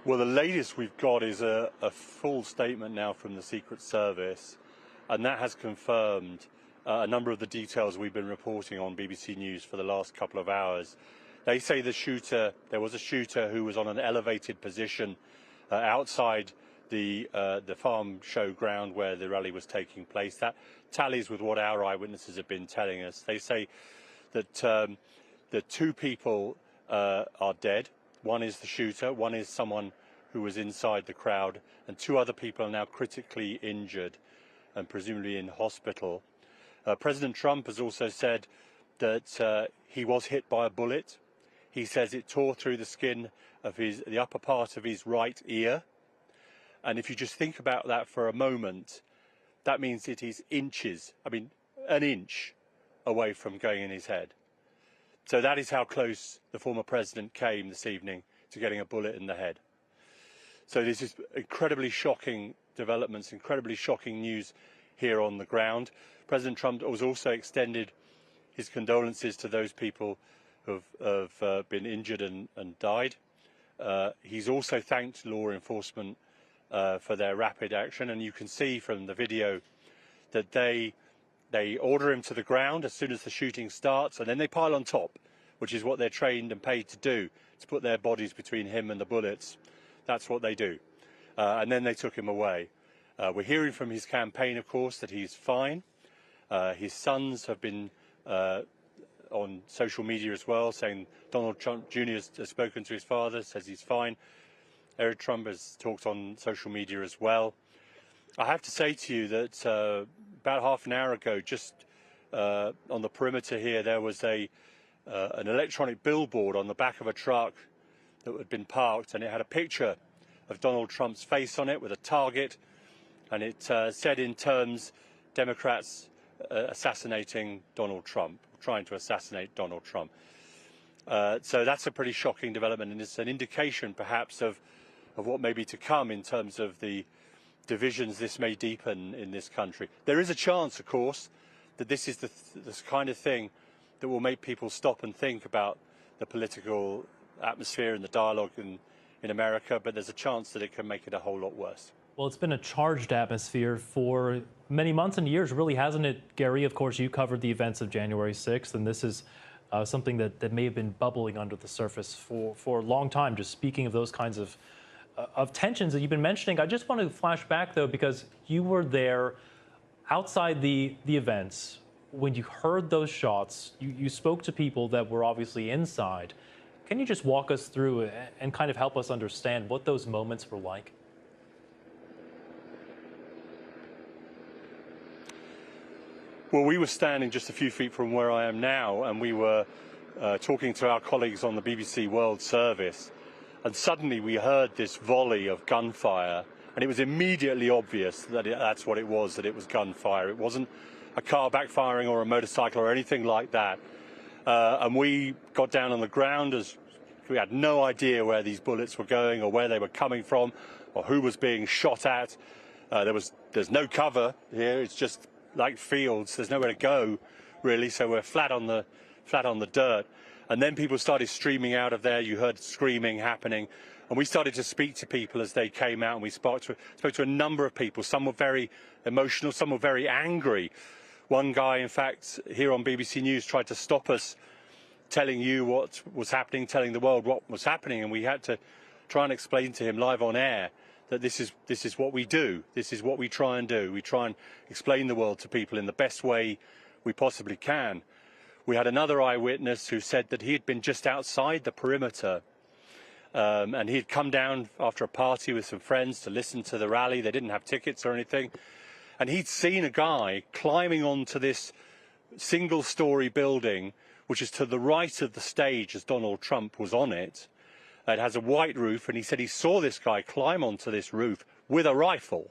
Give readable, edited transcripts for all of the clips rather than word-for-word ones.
Well, the latest we've got is a full statement now from the Secret Service, and that has confirmed a number of the details we've been reporting on BBC News for the last couple of hours. They say there was a shooter who was on an elevated position outside the farm show ground where the rally was taking place. That tallies with what our eyewitnesses have been telling us. They say that the two people are dead. One is the shooter, one is someone who was inside the crowd, and two other people are now critically injured and presumably in hospital. President Trump has also said that he was hit by a bullet. He says it tore through the skin of the upper part of his right ear. And if you just think about that for a moment, that means it is inches, an inch away from going in his head. So that is how close the former president came this evening to getting a bullet in the head. So this is incredibly shocking developments, incredibly shocking news here on the ground. President Trump has also extended his condolences to those people who have been injured and died. He's also thanked law enforcement for their rapid action, and you can see from the video that they order him to the ground as soon as the shooting starts, and then they pile on top, which is what they're trained and paid to do, to put their bodies between him and the bullets. That's what they do. And then they took him away. We're hearing from his campaign, of course, that he's fine. His sons have been on social media as well, saying Donald Trump Jr. has spoken to his father, says he's fine. Eric Trump has talked on social media as well. I have to say to you that about half an hour ago, just on the perimeter here, there was an electronic billboard on the back of a truck that had been parked, and it had a picture of Donald Trump's face on it with a target, and it said in terms, Democrats assassinating Donald Trump, trying to assassinate Donald Trump. So that's a pretty shocking development, and it's an indication perhaps of what may be to come in terms of the divisions this may deepen in this country. There is a chance, of course, that this is this kind of thing that will make people stop and think about the political atmosphere and the dialogue in America, but there's a chance that it can make it a whole lot worse. Well, it's been a charged atmosphere for many months and years, really, hasn't it, Gary? Of course, you covered the events of January 6th, and this is something that may have been bubbling under the surface for a long time. Just speaking of those kinds of tensions that you've been mentioning, I just want to flash back, though, because you were there outside the events. When you heard those shots, you spoke to people that were obviously inside. Can you just walk us through and kind of help us understand what those moments were like? Well, we were standing just a few feet from where I am now, and we were talking to our colleagues on the BBC World Service. And suddenly we heard this volley of gunfire, and it was immediately obvious that that's what it was, that it was gunfire. It wasn't a car backfiring or a motorcycle or anything like that. And we got down on the ground as we had no idea where these bullets were going or where they were coming from or who was being shot at. There's no cover here. It's just like fields. There's nowhere to go, really. So we're flat on the dirt. And then people started streaming out of there. You heard screaming happening. And we started to speak to people as they came out, and we spoke to a number of people. Some were very emotional, some were very angry. One guy, in fact, here on BBC News tried to stop us telling you what was happening, telling the world what was happening, and we had to try and explain to him live on air that this is what we do. This is what we try and do. We try and explain the world to people in the best way we possibly can. We had another eyewitness who said that he had been just outside the perimeter, and he had come down after a party with some friends to listen to the rally. They didn't have tickets or anything. And he'd seen a guy climbing onto this single-story building, which is to the right of the stage as Donald Trump was on it. It has a white roof, and he said he saw this guy climb onto this roof with a rifle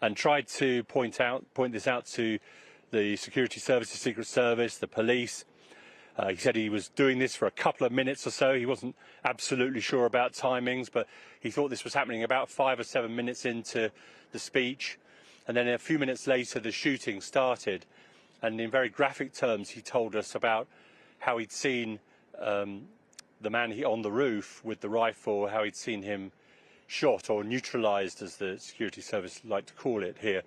and tried to point this out to the security services, Secret Service, the police. He said he was doing this for a couple of minutes or so. He wasn't absolutely sure about timings, but he thought this was happening about 5 or 7 minutes into the speech. And then a few minutes later, the shooting started. And in very graphic terms, he told us about how he'd seen the man on the roof with the rifle, how he'd seen him shot or neutralised, as the security service like to call it here.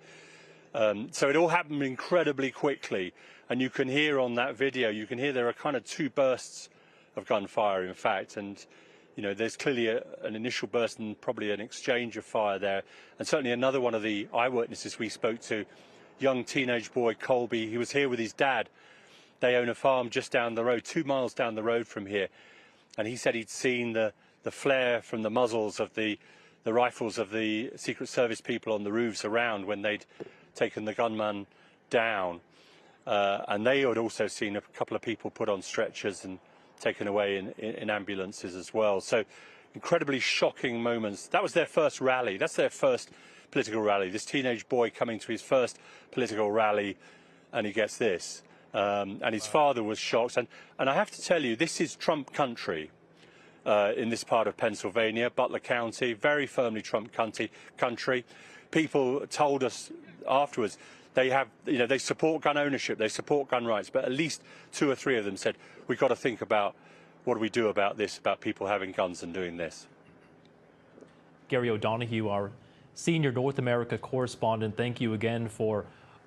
So it all happened incredibly quickly, and you can hear on that video, you can hear there are kind of two bursts of gunfire, in fact, and there's clearly an initial burst and probably an exchange of fire there, and certainly another one of the eyewitnesses we spoke to, young teenage boy Colby, he was here with his dad. They own a farm just down the road, 2 miles down the road from here, and he said he'd seen the flare from the muzzles of the rifles of the Secret Service people on the roofs around when they'd taken the gunman down, and they had also seen a couple of people put on stretchers and taken away in ambulances as well. So incredibly shocking moments. That was their first rally. That's their first political rally. This teenage boy coming to his first political rally, and he gets this. And his father was shocked. And I have to tell you, this is Trump country in this part of Pennsylvania, Butler County, very firmly Trump country. People told us afterwards they support gun ownership, they support gun rights, but at least 2 or 3 of them said, we've got to think about what do we do about this, about people having guns and doing this. Gary O'Donoghue, our senior North America correspondent, thank you again for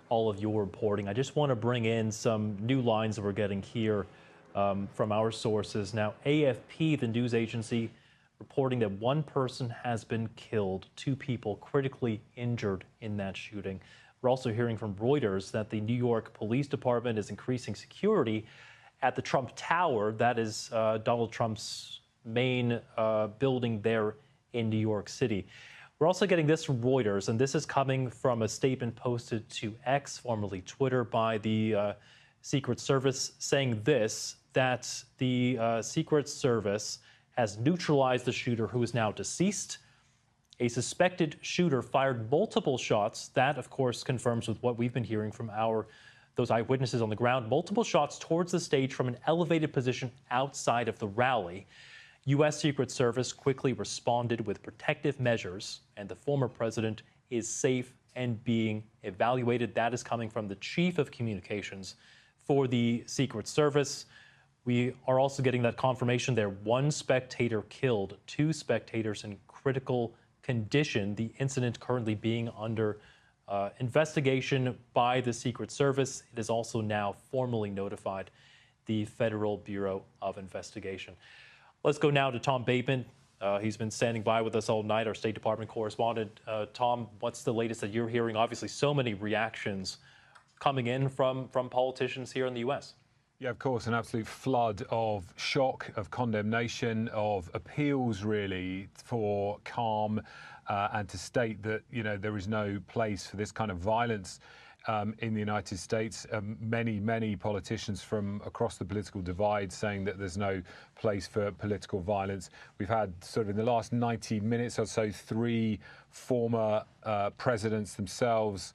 all of your reporting. I just want to bring in some new lines that we're getting here from our sources. Now, AFP, the news agency, reporting that 1 person has been killed, 2 people critically injured in that shooting. We're also hearing from Reuters that the New York Police Department is increasing security at the Trump Tower. That is Donald Trump's main building there in New York City. We're also getting this from Reuters, and this is coming from a statement posted to X, formerly Twitter, by the Secret Service, saying this, that the Secret Service has neutralized the shooter, who is now deceased. A suspected shooter fired multiple shots. That, of course, confirms with what we've been hearing from those eyewitnesses on the ground. Multiple shots towards the stage from an elevated position outside of the rally. U.S. Secret Service quickly responded with protective measures, and the former president is safe and being evaluated. That is coming from the chief of communications for the Secret Service. We are also getting that confirmation there. 1 spectator killed, 2 spectators in critical condition. The incident currently being under investigation by the Secret Service. It has also now formally notified the Federal Bureau of Investigation. Let's go now to Tom Bateman. He's been standing by with us all night, our State Department correspondent. Tom, what's the latest that you're hearing? Obviously, so many reactions coming in from politicians here in the U.S. Yeah, of course, an absolute flood of shock, of condemnation, of appeals, really, for calm and to state that, there is no place for this kind of violence in the United States. Many politicians from across the political divide saying that there's no place for political violence. We've had sort of in the last 90 minutes or so 3 former presidents themselves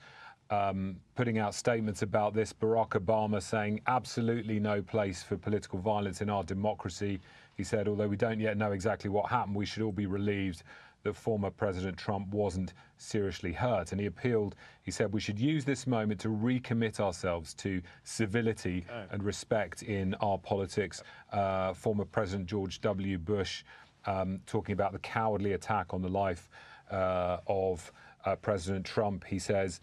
putting out statements about this. Barack Obama saying absolutely no place for political violence in our democracy. He said, although we don't yet know exactly what happened, we should all be relieved that former President Trump wasn't seriously hurt. And he appealed, he said, we should use this moment to recommit ourselves to civility and respect in our politics. Former President George W. Bush talking about the cowardly attack on the life of President Trump. He says,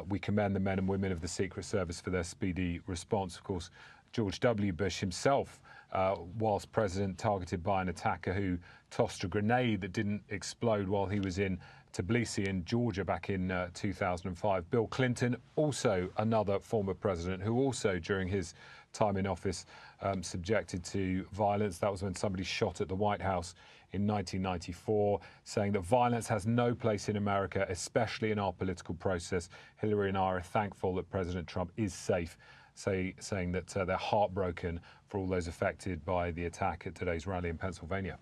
we commend the men and women of the Secret Service for their speedy response. Of course, George W. Bush himself, whilst president, targeted by an attacker who tossed a grenade that didn't explode while he was in Tbilisi in Georgia back in 2005. Bill Clinton, also another former president who also during his time in office subjected to violence. That was when somebody shot at the White House in 1994, saying that violence has no place in America, especially in our political process. Hillary and I are thankful that President Trump is safe, saying that they're heartbroken for all those affected by the attack at today's rally in Pennsylvania.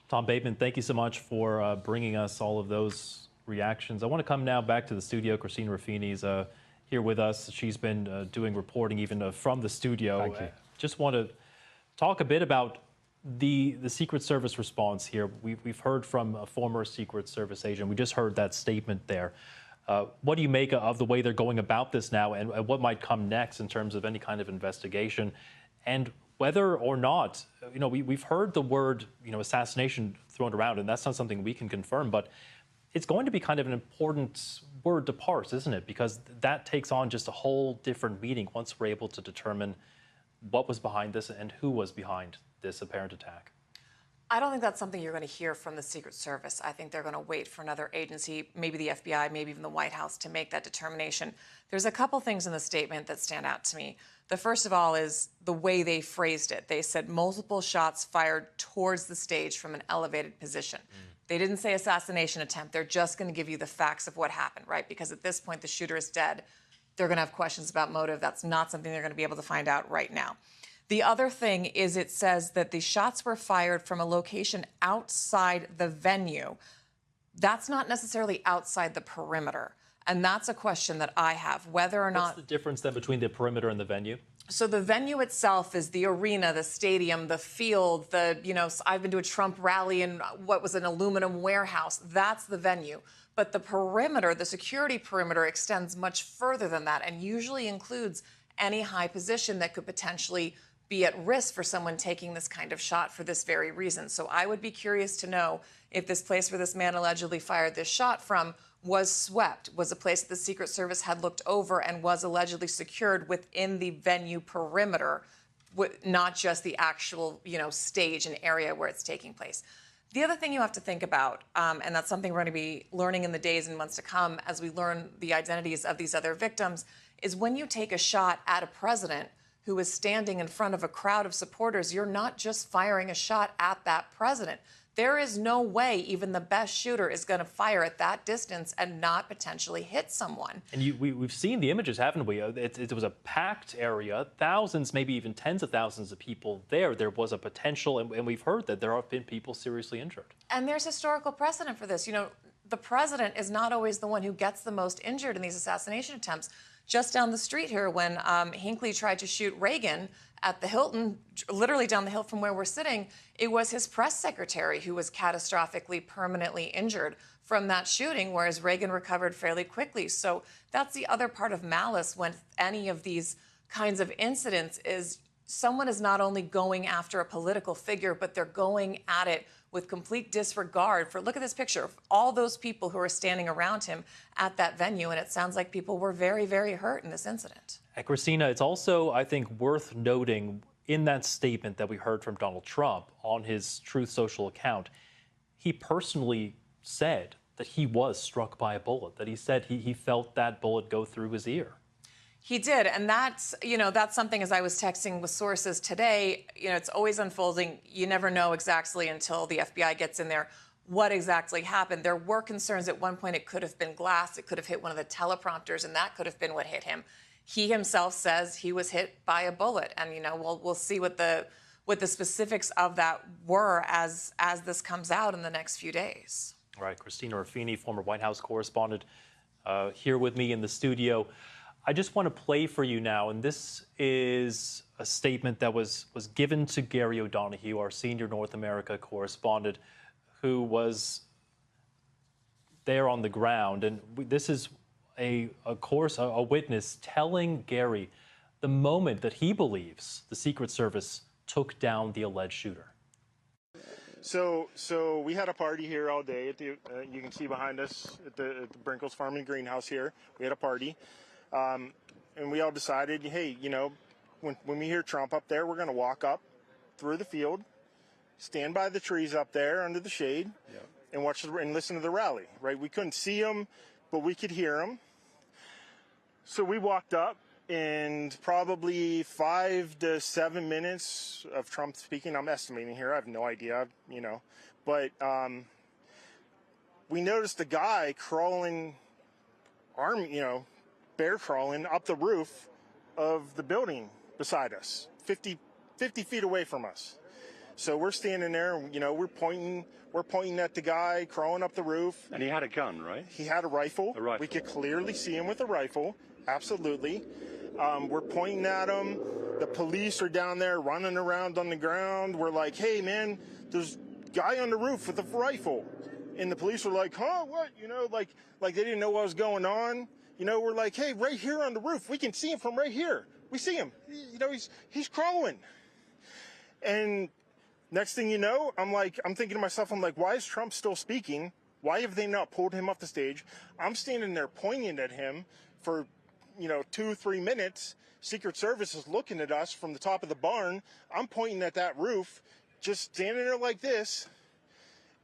Tom Bateman, thank you so much for bringing us all of those reactions. I want to come now back to the studio. Christine Ruffini's here with us. She's been doing reporting even from the studio. Thank you. Just want to talk a bit about the Secret Service response here. We've heard from a former Secret Service agent. We just heard that statement there. What do you make of the way they're going about this now, and what might come next in terms of any kind of investigation? And whether or not, we've heard the word, assassination thrown around, and that's not something we can confirm, but it's going to be kind of an important word to parse, isn't it? Because that takes on just a whole different meaning once we're able to determine what was behind this and who was behind this apparent attack. I don't think that's something you're going to hear from the Secret Service. I think they're going to wait for another agency, maybe the FBI, maybe even the White House, to make that determination. There's a couple things in the statement that stand out to me. The first of all is the way they phrased it. They said multiple shots fired towards the stage from an elevated position. They didn't say assassination attempt. They're just going to give you the facts of what happened, right? Because at this point, the shooter is dead. They're going to have questions about motive. That's not something they're going to be able to find out right now. The other thing is it says that the shots were fired from a location outside the venue. That's not necessarily outside the perimeter. And that's a question that I have, whether or not... What's the difference then between the perimeter and the venue? So the venue itself is the arena, the stadium, the field, I've been to a Trump rally in what was an aluminum warehouse. That's the venue. But the perimeter, the security perimeter, extends much further than that and usually includes any high position that could potentially be at risk for someone taking this kind of shot for this very reason. So I would be curious to know if this place where this man allegedly fired this shot from was swept, was a place that the Secret Service had looked over and was allegedly secured within the venue perimeter, not just the actual, stage and area where it's taking place. The other thing you have to think about, and that's something we're going to be learning in the days and months to come as we learn the identities of these other victims, is when you take a shot at a president who is standing in front of a crowd of supporters, you're not just firing a shot at that president. There is no way even the best shooter is going to fire at that distance and not potentially hit someone. And we've seen the images, haven't we? It was a packed area, thousands, maybe even tens of thousands of people there. There was a potential, and we've heard that there have been people seriously injured. And there's historical precedent for this. The president is not always the one who gets the most injured in these assassination attempts. Just down the street here, when Hinckley tried to shoot Reagan at the Hilton, literally down the hill from where we're sitting, it was his press secretary who was catastrophically, permanently injured from that shooting, whereas Reagan recovered fairly quickly. So that's the other part of malice when any of these kinds of incidents is someone is not only going after a political figure, but they're going at it with complete disregard for, look at this picture, of all those people who are standing around him at that venue. And it sounds like people were very, very hurt in this incident. Christina, it's also, I think, worth noting in that statement that we heard from Donald Trump on his Truth Social account, he personally said that he was struck by a bullet, that he said he felt that bullet go through his ear. He did, and that's something, as I was texting with sources today, it's always unfolding. You never know exactly until the FBI gets in there what exactly happened. There were concerns at one point it could have been glass, it could have hit one of the teleprompters, and that could have been what hit him. He himself says he was hit by a bullet, and we'll see what the specifics of that were as this comes out in the next few days. All right, Christina Ruffini, former White House correspondent, here with me in the studio. I just want to play for you now, and this is a statement that was given to Gary O'Donoghue, our senior North America correspondent, who was there on the ground. And this is a witness telling Gary the moment that he believes the Secret Service took down the alleged shooter. So we had a party here all day. You can see behind us at the Brinkles Farm and Greenhouse here. We had a party. And we all decided, hey, when we hear Trump up there, we're going to walk up through the field, stand by the trees up there under the shade, and watch and listen to the rally, right? We couldn't see him, but we could hear him. So we walked up, and probably 5 to 7 minutes of Trump speaking. I'm estimating here. I have no idea, But we noticed a guy crawling, bear crawling up the roof of the building beside us, 50 feet away from us. So we're standing there, we're pointing at the guy crawling up the roof. And he had a gun, right? He had a rifle. A rifle. We could clearly see him with a rifle, absolutely. We're pointing at him. The police are down there running around on the ground. We're like, hey, man, there's a guy on the roof with a rifle. And the police were like, huh, what? Like they didn't know what was going on. We're like, hey, right here on the roof, we can see him from right here. We see him. He's crawling. And next thing you know, I'm thinking to myself, I'm like, why is Trump still speaking? Why have they not pulled him off the stage? I'm standing there pointing at him for, 2-3 minutes. Secret Service is looking at us from the top of the barn. I'm pointing at that roof, just standing there like this.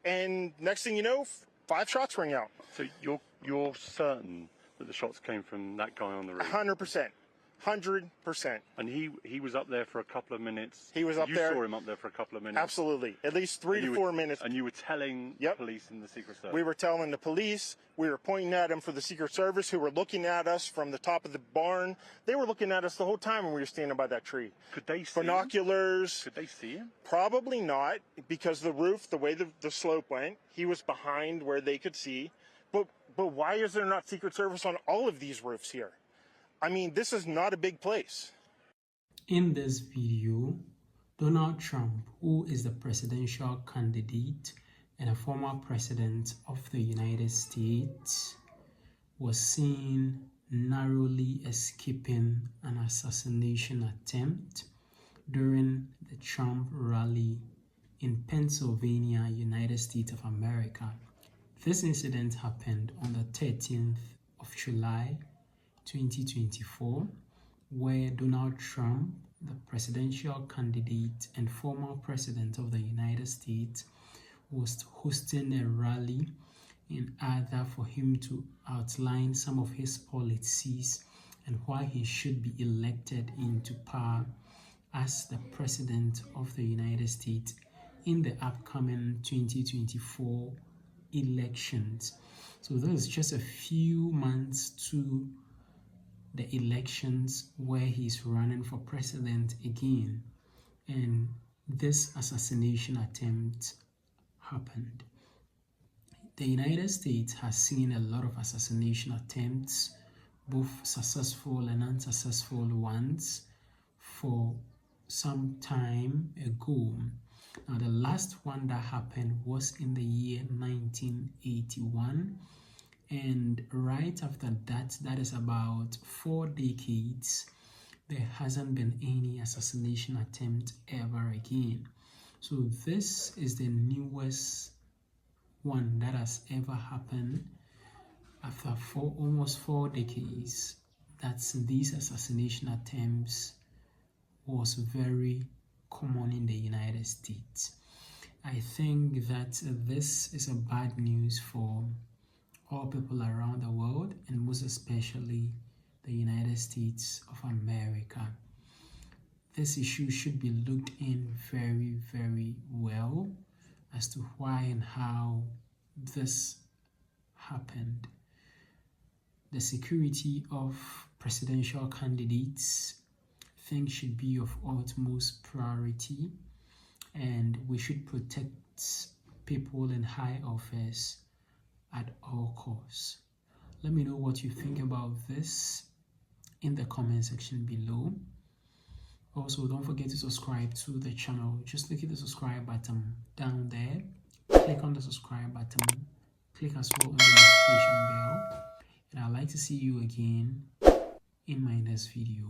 And next thing you know, 5 shots ring out. So you're certain that the shots came from that guy on the roof? 100%. 100%. And he was up there for a couple of minutes. He was up there. You saw him up there for a couple of minutes. Absolutely. At least 3 to 4 minutes. And you were telling Yep. police and the Secret Service? We were telling the police. We were pointing at them for the Secret Service, who were looking at us from the top of the barn. They were looking at us the whole time when we were standing by that tree. Could they see Binoculars. Could they see him? Probably not, because the roof, the way the slope went, he was behind where they could see. But why is there not Secret Service on all of these roofs here? I mean, this is not a big place. In this video, Donald Trump, who is the presidential candidate and a former president of the United States, was seen narrowly escaping an assassination attempt during the Trump rally in Pennsylvania, United States of America. This incident happened on the 13th of July 2024, where Donald Trump, the presidential candidate and former president of the United States, was hosting a rally in order for him to outline some of his policies and why he should be elected into power as the president of the United States in the upcoming 2024 elections. So this is just a few months to the elections where he's running for president again, and this assassination attempt happened. The United States has seen a lot of assassination attempts, both successful and unsuccessful ones, for some time ago. Now, the last one that happened was in the year 1981, and right after that, that is about 4 decades, there hasn't been any assassination attempt ever again. So this is the newest one that has ever happened after almost 4 decades. That's these assassination attempts was very common in the United States. I think that this is a bad news for all people around the world, and most especially the United States of America. This issue should be looked in very, very well as to why and how this happened. The security of presidential candidates, I think, should be of utmost priority, and we should protect people in high office at all costs. Let me know what you think about this in the comment section below. Also, don't forget to subscribe to the channel. Just click the subscribe button down there. Click on the subscribe button. Click as well on the notification bell. And I'd like to see you again in my next video.